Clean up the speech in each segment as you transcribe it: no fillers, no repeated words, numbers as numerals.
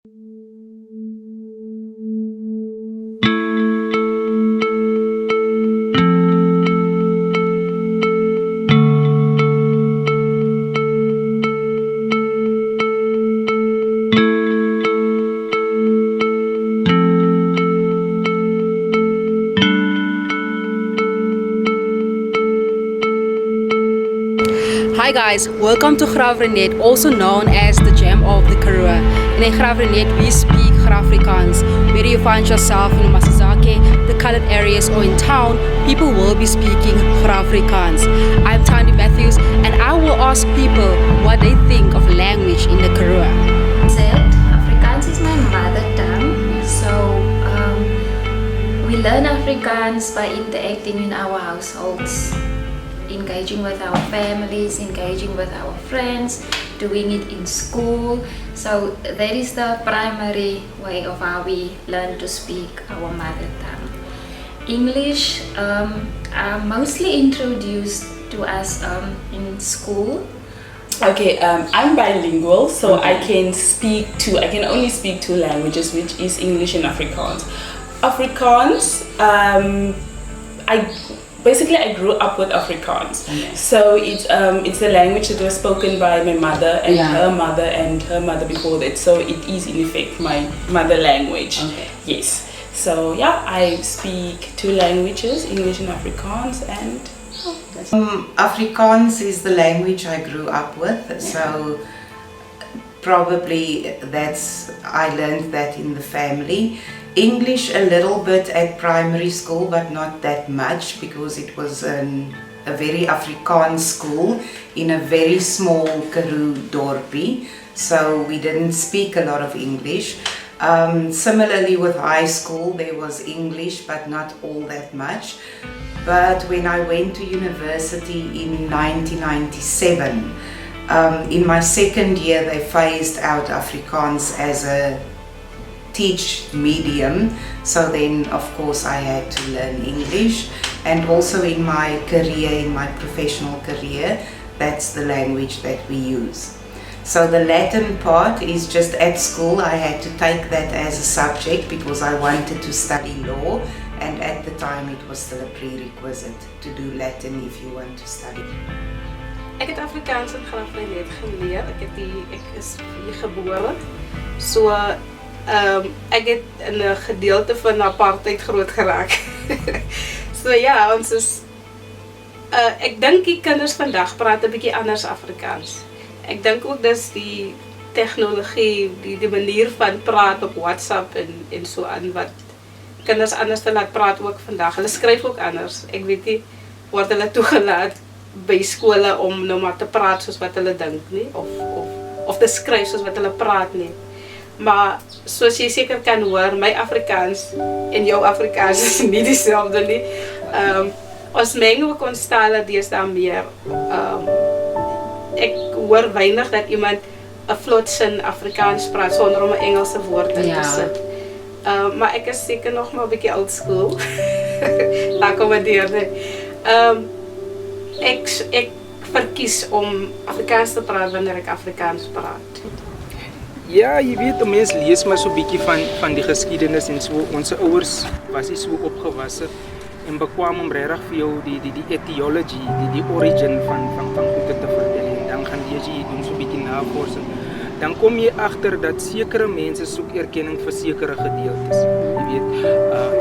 Hi guys, welcome to Graaff-Reinet, also known as the Gem of the Karoo. In Graaff-Reinet we speak Graaf-Afrikaans. Whether you find yourself in Masizake, the colored areas or in town, people will be speaking Graaf-Afrikaans. I'm Tandy Matthews and I will ask people what they think of language in the Karoo. Afrikaans is my mother tongue, so we learn Afrikaans by interacting in our households, engaging with our families, engaging with our friends, doing it in school. So that is the primary way of how we learn to speak our mother tongue. English are mostly introduced to us in school. Okay, I'm bilingual, so I can only speak two languages, which is English and Afrikaans. Afrikaans, I grew up with Afrikaans, so it's a language that was spoken by my mother and her mother before that. So it is in effect my mother language. Okay. Yes. So yeah, I speak two languages, English and Afrikaans, and Afrikaans is the language I grew up with. So probably I learned that in the family. English a little bit at primary school, but not that much because it was a very Afrikaans school in a very small Karoo dorpie, so we didn't speak a lot of English. Similarly with high school, there was English, but not all that much. But when I went to university in 1997, in my second year they phased out Afrikaans as a teach medium, so then of course I had to learn English, and also in my professional career, that's the language that we use. So the Latin part is just at school I had to take that as a subject because I wanted to study law, and at the time it was still a prerequisite to do Latin if you want to study. Ek het Afrikaans in Graaff-Reinet geleer. Ek is hier gebore. So ek het in 'n gedeelte van apartheid groot geraak. So ja, ons is ek dink die kinders vandag praat 'n bietjie anders Afrikaans. Ek dink ook dis die tegnologie, die manier van praat op WhatsApp en so aan wat kinders anders te laat praat ook vandag. Hulle skryf ook anders. Ek weet nie word hulle toegelaat by skole om nou maar te praat soos wat hulle dink nie, of te skryf soos wat hulle praat nie. Maar soos jy seker kan hoor, my Afrikaans en jou Afrikaans is nie dieselfde nie. Ons meng ook ons tale deesdae meer. Ek hoor weinig dat iemand 'n vlot sin Afrikaans praat sonder om 'n Engelse woord in te sit. Maar ek is seker nog maar 'n bietjie old school. Laat kom maar deur. Ek verkies om Afrikaans te praat wanneer ek Afrikaans praat. Ja, jy weet, mense lees maar so 'n bietjie van die geskiedenis en so. Ons ouers was nie so opgewasse en bekwam om regtig vir jou die etiology, die origin van goede te vertel. En dan gaan jy doen so 'n bietjie navorsing. Dan kom jy agter dat sekere mense soek erkenning vir sekere gedeeltes. Jy weet,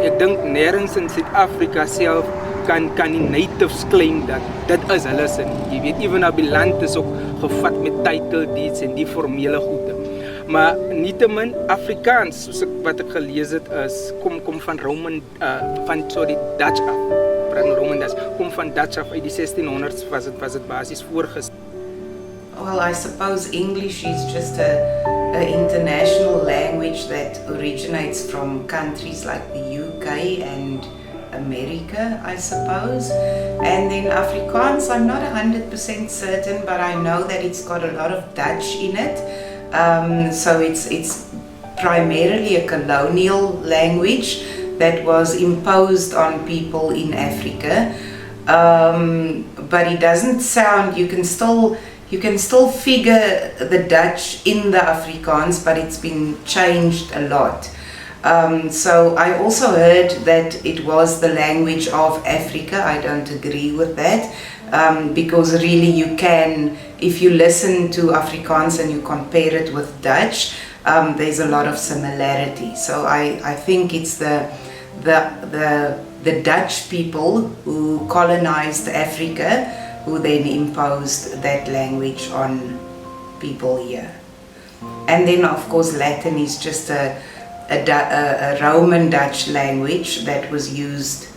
ek dink nêrens in Suid-Afrika self kan die natives claim dat dit is hulle sin. Jy weet, ewen op die land is ook gevat met title deeds en die formele goede. Maar nietemin Afrikaans, soos wat ek gelees het, kom van Dutch af. Kom van Dutch af uit die 1600s was dit basies voorgestel. Well, I suppose English is just a international language that originates from countries like the UK and America, I suppose. And then Afrikaans, I'm not 100% certain, but I know that it's got a lot of Dutch in it. So it's primarily a colonial language that was imposed on people in Africa. But it doesn't sound, you can still you can still figure the Dutch in the Afrikaans, but it's been changed a lot. So I also heard that it was the language of Africa. I don't agree with that, because really you can, if you listen to Afrikaans and you compare it with Dutch, there's a lot of similarity. So I think it's the Dutch people who colonized Africa who then imposed that language on people here. And then of course Latin is just a Roman Dutch language that was used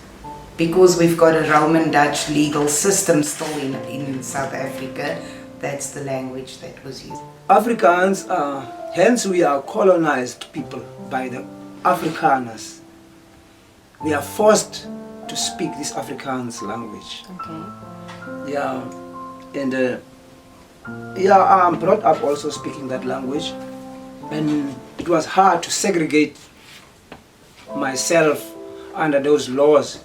because we've got a Roman Dutch legal system still in South Africa. That's the language that was used. Afrikaans, hence we are colonized people by the Afrikaners. We are forced to speak this Afrikaans language. Okay. Yeah, and I'm brought up also speaking that language, and it was hard to segregate myself under those laws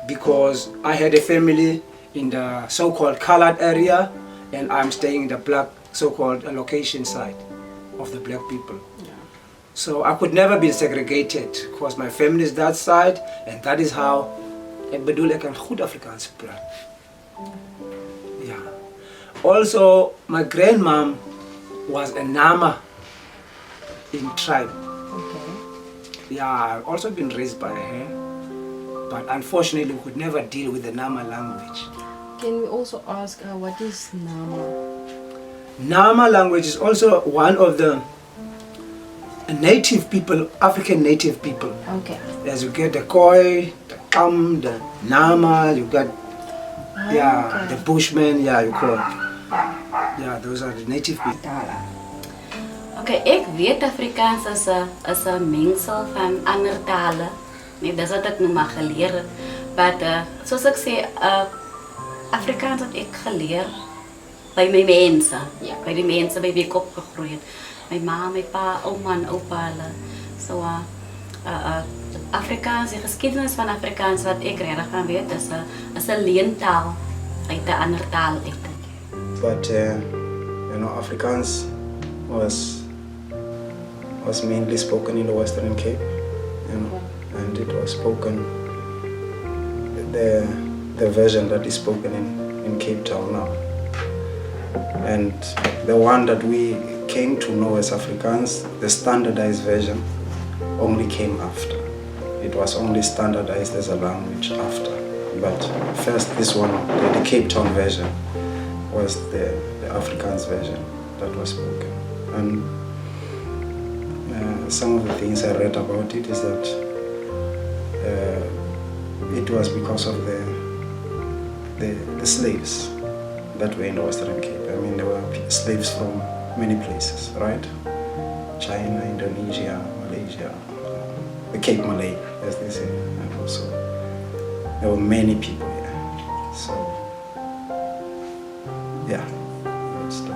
because I had a family in the so-called colored area and I'm staying in the black so-called location side of the black people. Yeah. So I could never be segregated because my family is that side and that is how ek bedoel ek kan goed Afrikaans praat. Yeah. Also, my grandmom was a Nama in tribe. Okay. Yeah, I've also been raised by her, but unfortunately we could never deal with the Nama language. Can we also ask what is Nama? Nama language is also one of the native people, African native people. Okay. As you get the Khoi, the Kam, the Nama, you got Okay. the Bushmen, you call it. Yeah, those are the native people. Okay, ek weet Afrikaans is 'n mengsel van ander tale. Nee, dis wat ek nou maar geleer het. But soos ek sê, Afrikaans het ek geleer by my mense. Ja, by die mense by wie ek opgegroei het. My ma, my pa, ouma en oupa hulle. So Afrikaans, die geskiedenis van Afrikaans wat ek regtig van weet is 'n leentaal uit 'n ander taal uit. But Afrikaans was mainly spoken in the Western Cape, and it was spoken, the version that is spoken in Cape Town now. And the one that we came to know as Afrikaans, the standardized version, only came after. It was only standardized as a language after. But first this one, the Cape Town version, was the Afrikaans version that was spoken. And some of the things I read about it is that it was because of the slaves that were in the Western Cape. I mean, there were slaves from many places, right? China, Indonesia, Malaysia, the Cape Malay, as they say, and also there were many people here. So, yeah, that's the...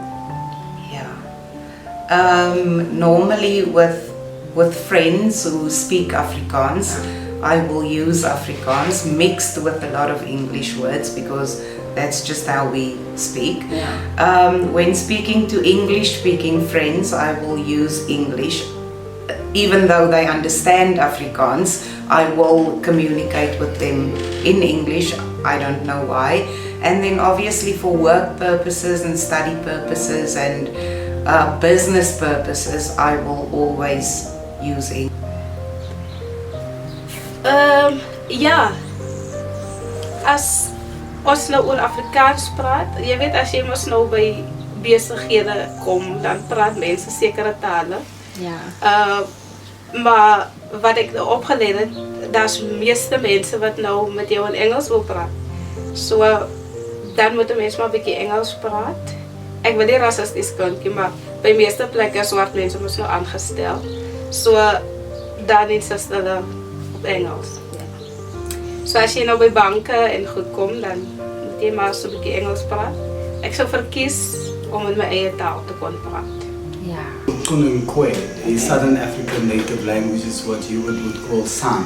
Normally with friends who speak Afrikaans, I will use Afrikaans mixed with a lot of English words because that's just how we speak. When speaking to English-speaking friends, I will use English. Even though they understand Afrikaans, I will communicate with them in English. I don't know why. And then obviously for work purposes and study purposes and business purposes, I will always use English. Ja, as ons nou oor Afrikaans praat, jy weet as jy mos nou by besighede kom, dan praat mense sekere tale. Ja. Maar wat ek nou opgeleer het, daar's meeste mense wat nou met jou in Engels wil praat. So dan moet 'n mens maar 'n bietjie Engels praat. Ek wil nie rassisties klink, maar by meeste plekke swart mense mos nou aangestel. So dan is dit hulle op Engels. So as jy nou by banke en goed kom, dan moet jy maar so 'n bietjie Engels praat. Ek sou verkies om in my eie taal te kon praat. Ja. Nkwe, a Southern African native language is what you would call San.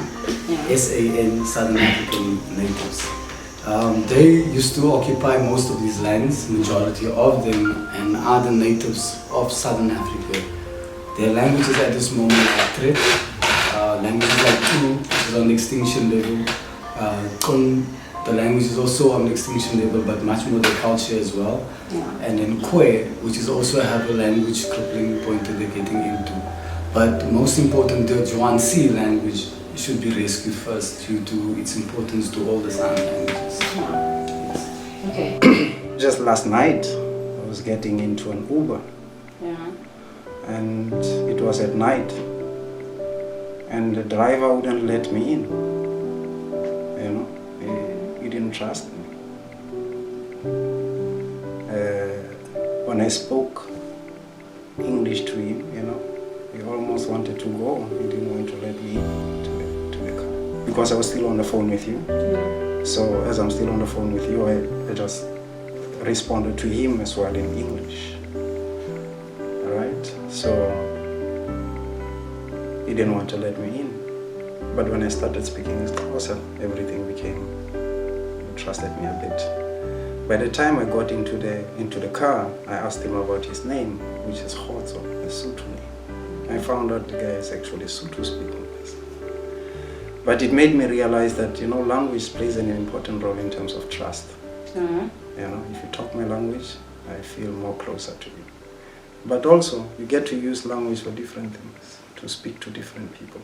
S-A-N, Southern African natives. They used to occupy most of these lands, majority of them, and are the natives of Southern Africa. Their languages at this moment are threat. Languages like Tu, which is on the extinction level. Tong, the language is also on the extinction level, but much more the culture as well. And then Kwe, which is also a Haber language crippling point that they're getting into. But most important, the Juansi language should be rescued first due to its importance to all the San languages. Okay. Just last night, I was getting into an Uber. And it was at night. And the driver wouldn't let me in. You know, he didn't trust me. When I spoke English to him, you know, he almost wanted to go. He didn't want to let me into the car. Because I was still on the phone with you. So as I'm still on the phone with you, I just responded to him as well in English. Alright? So he didn't want to let me in. But when I started speaking Xhosa, everything became, he trusted me a bit. By the time I got into the car, I asked him about his name, which is Khotso, the Sotho name. I found out the guy is actually Sotho speaking person. But it made me realize that, you know, language plays an important role in terms of trust. You know, if you talk my language, I feel more closer to you. But also, you get to use language for different things, to speak to different people.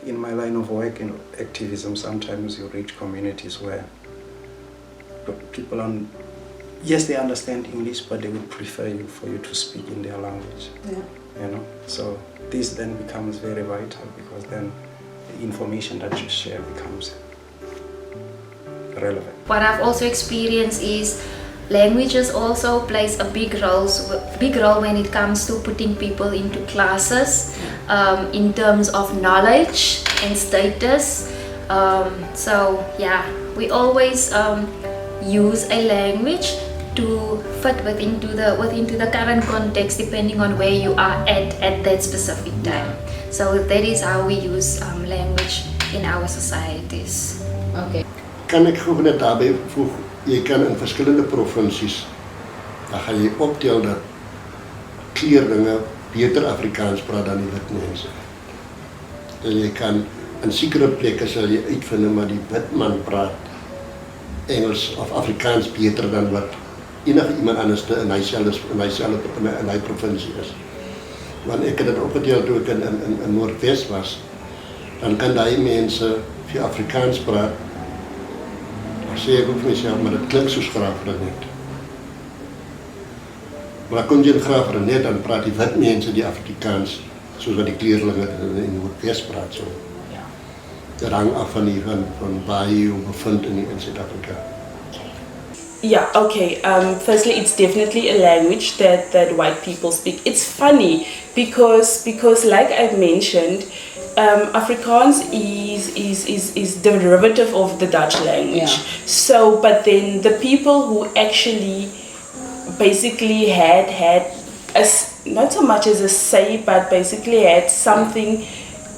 In my line of work in activism, sometimes you reach communities where people yes, they understand English, but they would prefer for you to speak in their language. You know, so this then becomes very vital, because then the information that you share becomes relevant. What I've also experienced is languages also plays a big role when it comes to putting people into classes in terms of knowledge and status. So yeah, we always use a language to fit within the current context, depending on where you are at that specific time. So that is how we use language in our societies. Okay. Kan ek gou net daarbey voeg, jy kan in verskillende provinsies, dan gaan jy optel dat kleurlinge beter Afrikaans praat dan die wit mense. En jy kan in sekere plekke sal jy uitvind maar die wit man praat Engels of Afrikaans beter dan wat enige iemand anders in hy provinsie is. Want ek het dit opgetel toe ek in Noordwes was, dan kan daai mense vir Afrikaans praat. Dan sê ek ook vir myself, maar dit klink soos Graaff-Reinet. Maar kom jy in Graaff-Reinet, dan praat die wit mense die Afrikaans soos wat die kleurlinge in Noordwes praat. So. Dit hang af van waar jy jou bevind in Suid-Afrika. Yeah, okay. Firstly, it's definitely a language that white people speak. It's funny because like I mentioned, Afrikaans is the derivative of the Dutch language. So, but then the people who actually basically had not so much as a say, but basically had something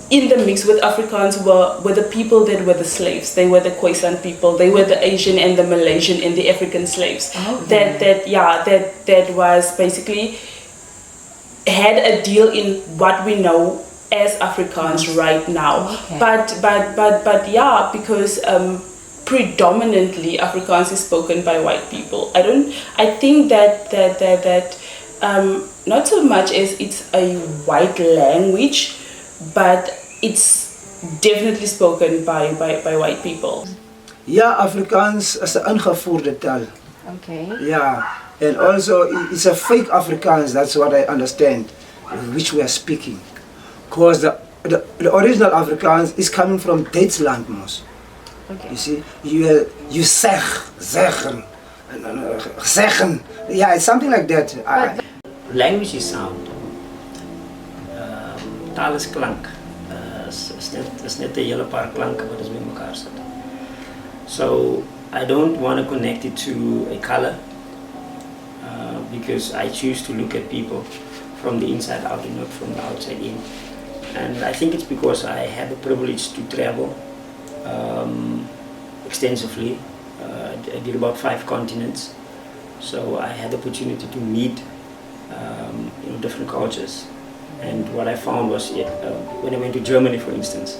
in the mix with Afrikaans were the people that were the slaves. They were the Khoisan people. They were the Asian and the Malaysian and the African slaves. That was basically had a deal in what we know as Afrikaans right now. But yeah, because predominantly Afrikaans is spoken by white people. I think that not so much as it's a white language, but it's definitely spoken by white people. Ja, Afrikaans is 'n ingevoerde taal. Okay. Yeah, and also it's a fake Afrikaans, that's what I understand, which we are speaking. Because the original Afrikaans is coming from Duitsland most. Okay. You see, you zeggen, yeah, it's something like that. Language is sound. Taal is klank. Is net 'n hele paar klanke wat ons bymekaar sit. So I don't want to connect it to a color because I choose to look at people from the inside out and not from the outside in. And I think it's because I have the privilege to travel extensively. I did about 5 continents, so I had the opportunity to meet different cultures. And what I found was, when I went to Germany, for instance,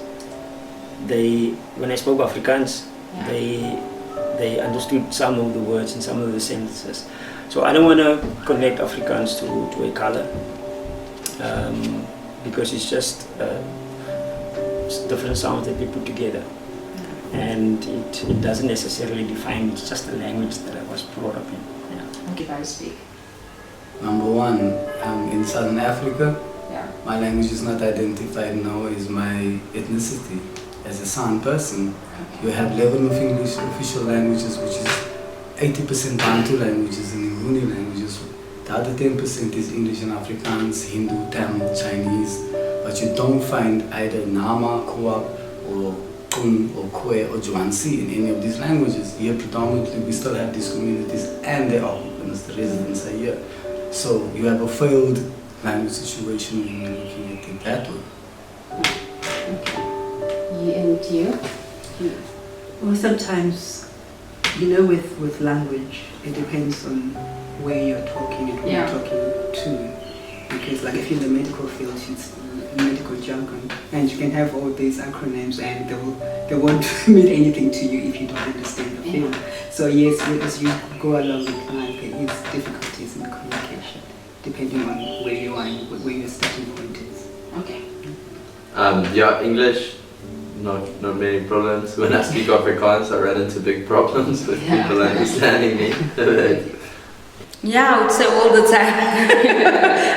when I spoke Afrikaans, they understood some of the words and some of the sentences. So I don't want to connect Afrikaans to a color, because it's just different sounds that we put together, and it doesn't necessarily define. It's just a language that I was brought up in. If I speak. Number one, in Southern Africa, my language is not identified now as my ethnicity. As a San person, you have 11 of English official languages, which is 80% Bantu languages and Nguni languages. The other 10% is English and Afrikaans, Hindu, Tamil, Chinese. But you don't find either Nama, Kuap, or Kun, or Kwe, or Juansi in any of these languages. Here, predominantly, we still have these communities, and they are, because the residents are here. So you have a failed language situation when you're looking at it that way. And you? Well, sometimes, with language, it depends on where you're talking and who you're talking to. Because, like, if you're in the medical field, it's a medical jargon, and you can have all these acronyms, and they won't mean anything to you if you don't understand the field. So yes, as you go along with life, there is difficulties in communication, depending on where you are and where your starting point is. Okay. English. Not many problems. When I speak Afrikaans, I run into big problems with people understanding me. I would say all the time.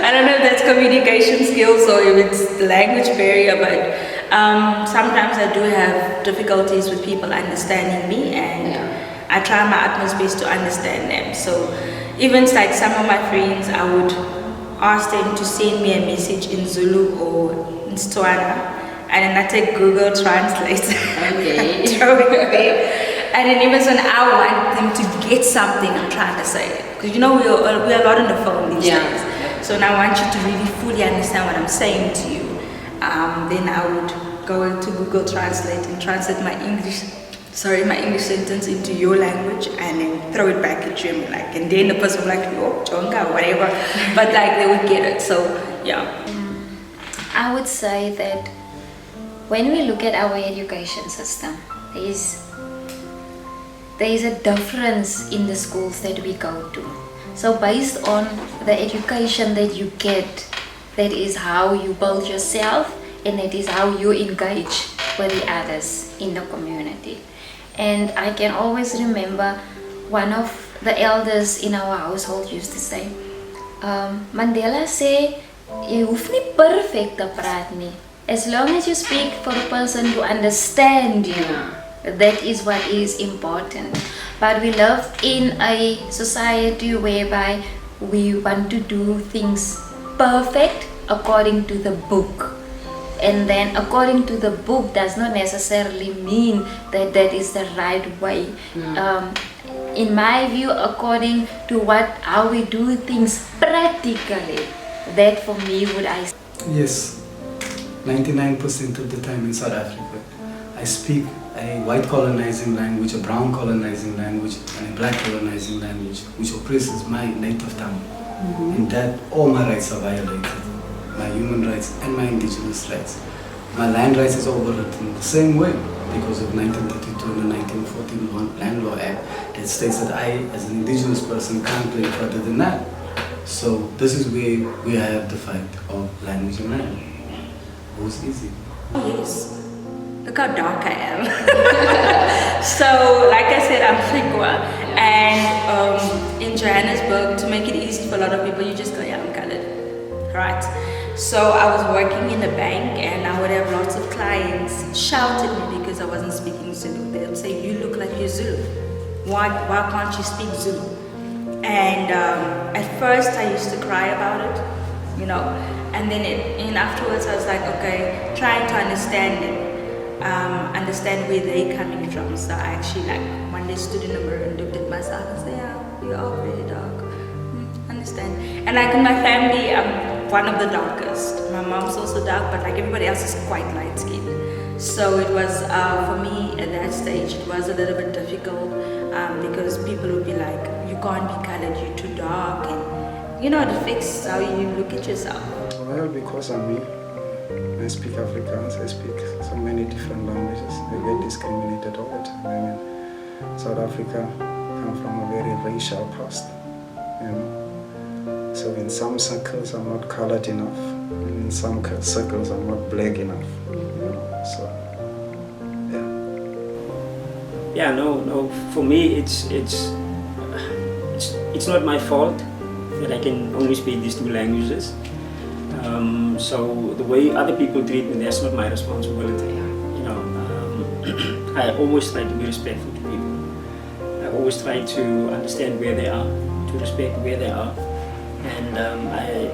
I don't know if that's communication skills or if it's the language barrier, but sometimes I do have difficulties with people understanding me, and I try my utmost best to understand them. So even like some of my friends, I would ask them to send me a message in Zulu or in Tswana, and then I take Google Translate and throw it there. And then even when I want them to get something I'm trying to say, because we're a lot on the phone these days. So now I want you to really fully understand what I'm saying to you. Then I would go into Google Translate and translate my English sentence into your language, and then throw it back at you, and then the person would Jonga or whatever, but they would get it. So I would say that when we look at our education system, there is a difference in the schools that we go to. So based on the education that you get, that is how you build yourself, and that is how you engage with the others in the community. And I can always remember one of the elders in our household used to say, Mandela say, jy hoef nie perfect te praat nie. As long as you speak for a person to understand you, that is what is important. But we live in a society whereby we want to do things perfect according to the book. And then according to the book does not necessarily mean that that is the right way. In my view, according to how we do things practically, that for me would I... Yes. 99% of the time in South Africa, I speak a white colonizing language, a brown colonizing language, and a black colonizing language, which oppresses my native tongue. And that all my rights are violated, my human rights and my indigenous rights. My land rights is overwritten the same way because of 1932 and the 1914 Land Law Act that states that I, as an indigenous person, can't play further than that. So this is where we have the fight of language and land. It was easy. Yes. Look how dark I am. So, like I said, I'm Frikwa, and in Johannesburg, to make it easy for a lot of people, you just go, I'm colored, right? So I was working in a bank, and I would have lots of clients shout at me because I wasn't speaking Zulu. They would say, you look like you're Zulu. Why can't you speak Zulu? And at first I used to cry about it, and then afterwards I was like, okay, trying to understand it, understand where they're coming from. So I actually one day stood in the mirror and looked at myself and said, yeah, you are really dark. Understand. And in my family, I'm one of the darkest. My mom's also dark, but everybody else is quite light skinned. So it was, for me at that stage, it was a little bit difficult because people would be like, you can't be colored, you're too dark, and you know, it affects how you look at yourself. Well, because I'm me, I speak Afrikaans, I speak so many different languages. I get discriminated all the time. I mean, South Africa comes from a very racial past, you know. So in some circles I'm not colored enough, and in some circles I'm not black enough, you know. So, yeah. Yeah, no. For me, it's not my fault that I can only speak these 2 languages. So the way other people treat me, that's not my responsibility. You know, I always try to be respectful to people. I always try to understand where they are, to respect where they are, and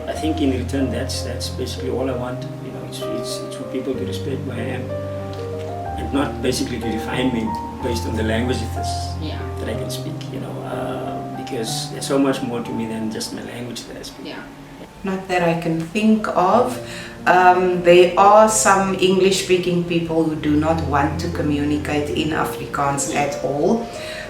I think in return that's basically all I want. You know, it's for people to respect where I am, and not basically to define me based on the language that I can speak. You know, because there's so much more to me than just my language that I speak. Yeah. Not that I can think of. There are some English-speaking people who do not want to communicate in Afrikaans at all.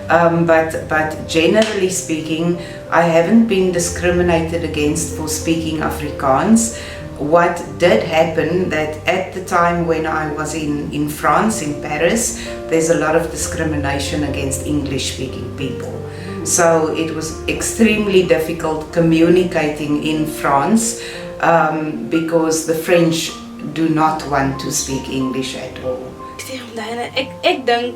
But generally speaking, I haven't been discriminated against for speaking Afrikaans. What did happen that at the time when I was in France, in Paris, there's a lot of discrimination against English-speaking people. So it was extremely difficult communicating in France because the French do not want to speak English at all. Ek dink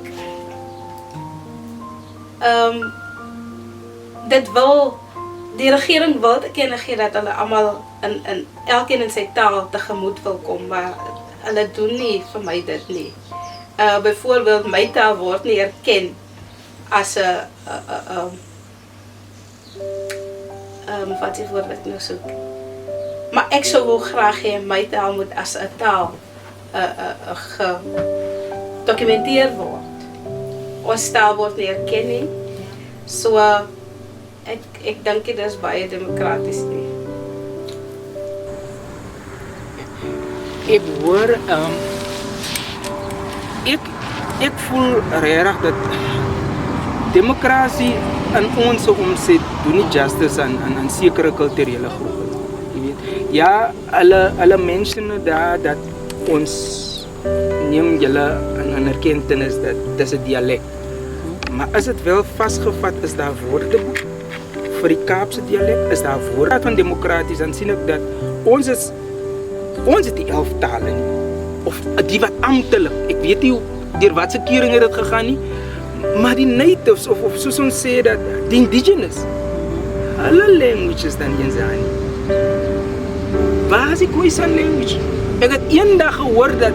die regering wil te kenne gee dat hulle almal in elkeen in sy taal tegemoet wil kom, maar hulle doen nie vir my dit nie. Byvoorbeeld my taal word nie erken as 'n wat die woord wat ek nou soek. Maar ek sou wel graag hê my taal moet as 'n taal gedokumenteer word. Ons taal word nie erken nie. So ek dink dit is baie demokraties nie. Ek hoor ek voel regtig dat demokrasie in ons omset doen nie justice aan sekere kulturele groepe. Jy weet, ja, alle mense daar dat ons neem julle in erkenning dat dis 'n dialek. Maar as dit wel vasgevat is daar woordeboek vir die Kaapse dialek, is daar woorde van demokraties, dan sien ek dat ons het die 11 tale nie. Of die wat amptelik, ek weet nie deur wat se kering het dit gegaan nie. Maar die natives, of soos ons sê dat, die indigenous, hulle languages dan eens daar nie. Waar is die Khoisan language? Ek het eendag gehoor dat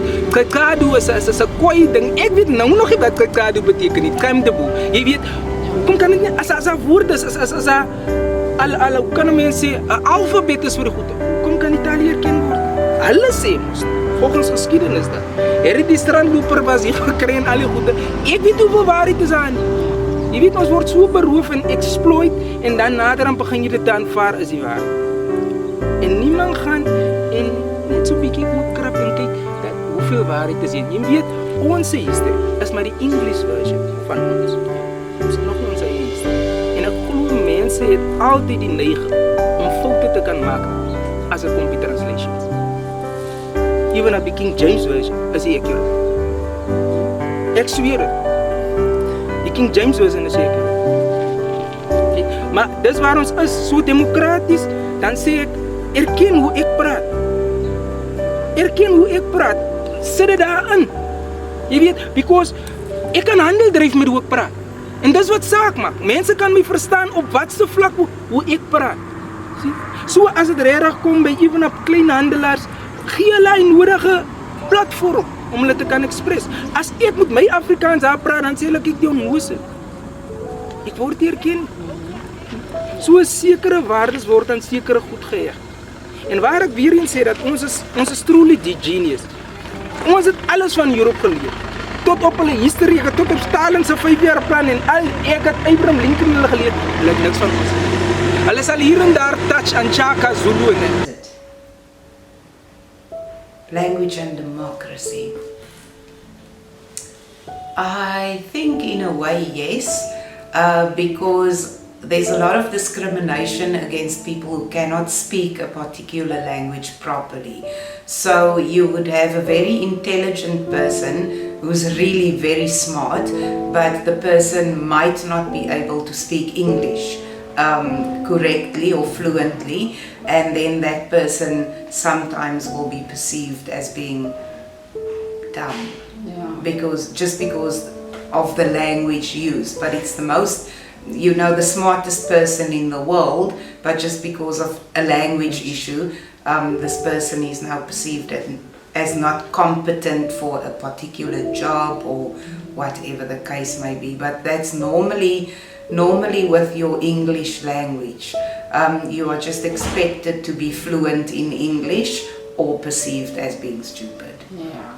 Karoo is 'n Khoi ding. Ek weet nou nog nie wat Karoo beteken nie. Kamdebo. Jy weet, kom kan ek nie, as 'n woord is, as 'n hoe kan mense sê, 'n alfabet is vir die goede. Kom kan Italië erken word? Hulle sê mos, volgens geskiedenis dat. Die strandloper was hier gekry en al die goede. Ek weet hoeveel waarheid is aan. Jy weet, ons word so beroof en exploit en dan naderhand begin jy dit aanvaar is die waarheid. En niemand gaan en net so bietjie opkrap en kyk dat hoeveel waarheid is hier. Jy weet, ons history is maar die English version van ons. Ons is nog nie ons eie history. En ek glo mense het altyd die neiging om foute te kan maak as dit kom by translations. Even op die King James version is hy accurate. Ek zweer het. Die King James version is hy accurate. Okay. Maar dis waar ons is, so demokraties, dan sê ek, erken hoe ek praat. Erken hoe ek praat. Sit dit daarin. Jy weet, because ek kan handel dryf met hoe ek praat. En dis wat saak maak. Mense kan my verstaan op watse vlak hoe ek praat. See? So as dit regtig kom by even op klein handelaars, gee hulle 'n nodige platform om hulle te kan express. As ek met my Afrikaans daar praat, dan sê hulle ek die onnoosel. Ek word erken. So sekere waardes word aan sekere goed geheg. En waar ek weer eens sê dat ons is truly die genius. Ons het alles van Europe geleer. Tot op hulle history, tot op Stalin se 5-jaar plan en al, ek het Abraham Lincoln hulle geleer. Hulle het niks van ons. Hulle sal hier en daar touch aan Chaka, Zulu en Language and democracy. I think in a way yes, because there's a lot of discrimination against people who cannot speak a particular language properly. So you would have a very intelligent person who's really very smart, but the person might not be able to speak English correctly or fluently, and then that person sometimes will be perceived as being dumb. Just because of the language used, but it's the most, the smartest person in the world, but just because of a language issue, this person is now perceived as not competent for a particular job or whatever the case may be. But that's normally with your English language. You are just expected to be fluent in English or perceived as being stupid. Yeah.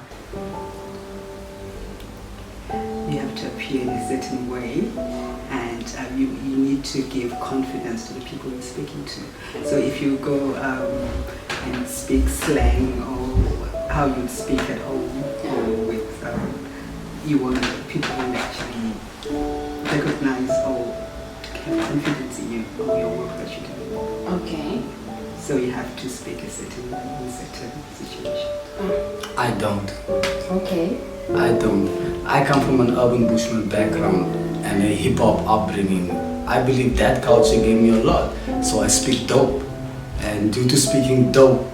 You have to appear in a certain way, and you need to give confidence to the people you're speaking to. So if you go and speak slang or how you speak at home or with people will actually recognize or have confidence in you or your work that you do. Okay. So you have to speak a certain way in certain situations. I don't. Okay. I don't. I come from an urban bushman background and a hip-hop upbringing. I believe that culture gave me a lot. So I speak dope. And due to speaking dope,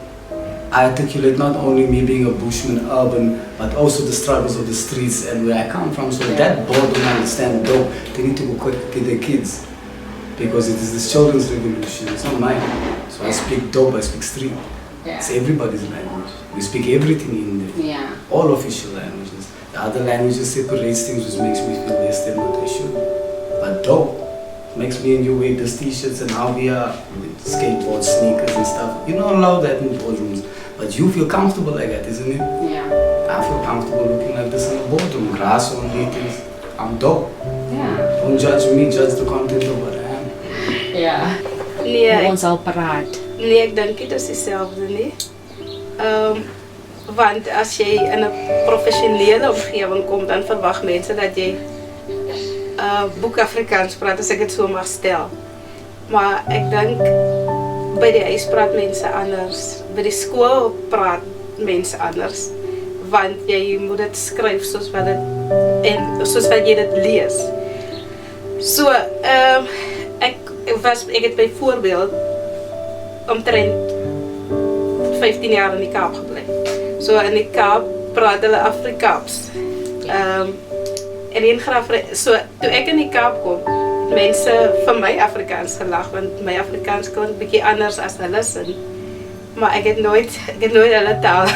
I articulate not only me being a bushman urban, but also the struggles of the streets and where I come from. So that board don't understand dope, they need to go quick to their kids. Because it is the children's revolution, it's not mine. So I speak dope, I speak street. Yeah. It's everybody's language. We speak everything in there. Yeah. All official languages. The other languages separates things, which makes me feel less than what I should. But dope makes me and you wear these t-shirts and how we are with skateboards, sneakers and stuff. You don't allow that in boardrooms. But you feel comfortable like that, isn't it? Yeah. I feel comfortable looking like this in a boardroom. Grass on meetings. I'm dope. Yeah. Don't judge me, judge the content of what I am. Ja. Nee, ons al paraat. Nee, ek dink dit is dieselfde nie. Want as jy in 'n professionele omgewing kom, dan verwag mense dat jy boek Afrikaans praat, as ek dit so mag stel. Maar ek dink by die huis praat mense anders, by die skool praat mense anders, want jy moet dit skryf soos wat jy dit lees. So, ek het byvoorbeeld omtrent 15 jaar in die Kaap gebly. So in die Kaap praat hulle Afrikaans. En in Graaff-Reinet, so toe ek in die Kaap kom, mense vir my Afrikaans gelag, want my Afrikaans klink bietjie anders as hulle sin. Maar ek het nooit hulle taal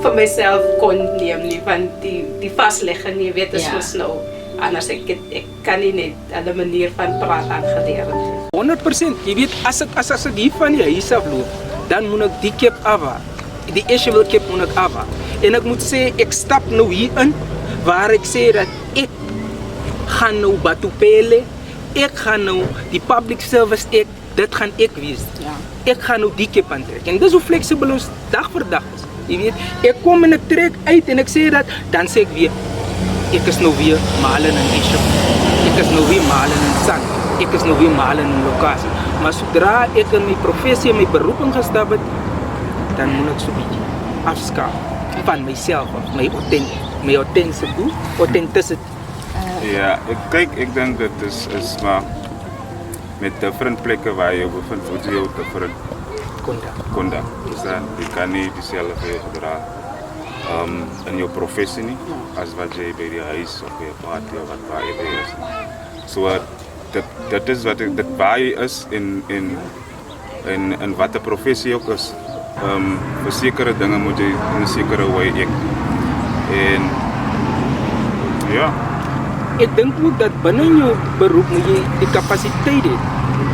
vir myself kon neem nie, want die vaslegging, jy weet, is mos nou anders. Ek kan nie net hulle manier van praat aangeleer het. 100%. Jy weet, as ek hier van die huis af loop, dan moet ek die kep afhaal. Die Asheville kep moet ek afhaal. En ek moet sê, ek stap nou hier in, waar ek sê dat ek gaan nou Batupele, ek gaan nou die public service, dit gaan ek wees. Ja. Ek gaan nou die kep aantrek. En dis hoe fleksibel ons dag vir dag is. Jy weet, ek kom en ek trek uit en ek sê dat, dan sê ek weer, ek is nou weer malen in Asheville. Ek is nou weer malen in San. Ek is nou weer malen in lokasie. Maar sodra ek in my professie en my beroep ingestap het, dan moet ek so bietjie afskaal van myself, my authenticity. Ja, ek dink dit is maar met different plekke waar jy bevind, moet jy ook different conduct. Dus jy kan nie dieselfde gedra in jou professie nie, as wat jy by die huis of by 'n party of wat waar jy by is. So dit is wat dit waar jy is en wat 'n professie ook is. Vir sekere dinge moet jy in 'n sekere way en ja. Ek dink ook dat binne jou beroep moet jy die kapasiteit hê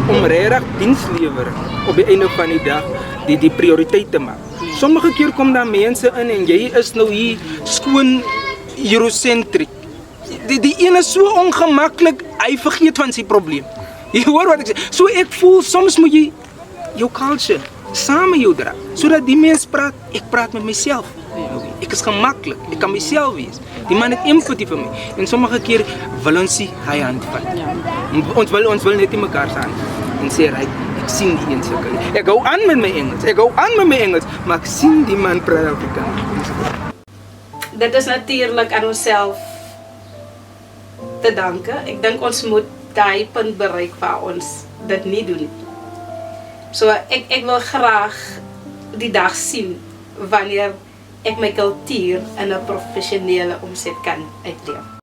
om regtig dienslewering op die einde van die dag die prioriteit te maak. Sommige keer kom daar mense in en jy is nou hier skoon eurocentric. Die een is so ongemaklik, hy vergeet van sy probleem. Jy hoor wat ek sê? So ek voel soms moet jy jou culture saam met jou dra. Sodat die mens praat, ek praat met myself. Ek is gemakkelijk, ek kan myself wees. Die man het empathy vir my. En sommige keer wil ons nie hy hand vat. Ons wil net in mekaar staan. En sê, right, ek sien die een sukkel. Ek hou aan met my Engels, maar ek sien die man praat Afrikaans. Dit is natuurlijk aan onsself te danken. Ek dink ons moet daai punt bereik waar ons dit nie doen. So ek wil graag die dag sien wanneer ek my kultuur in 'n professionele omset kan uitleef.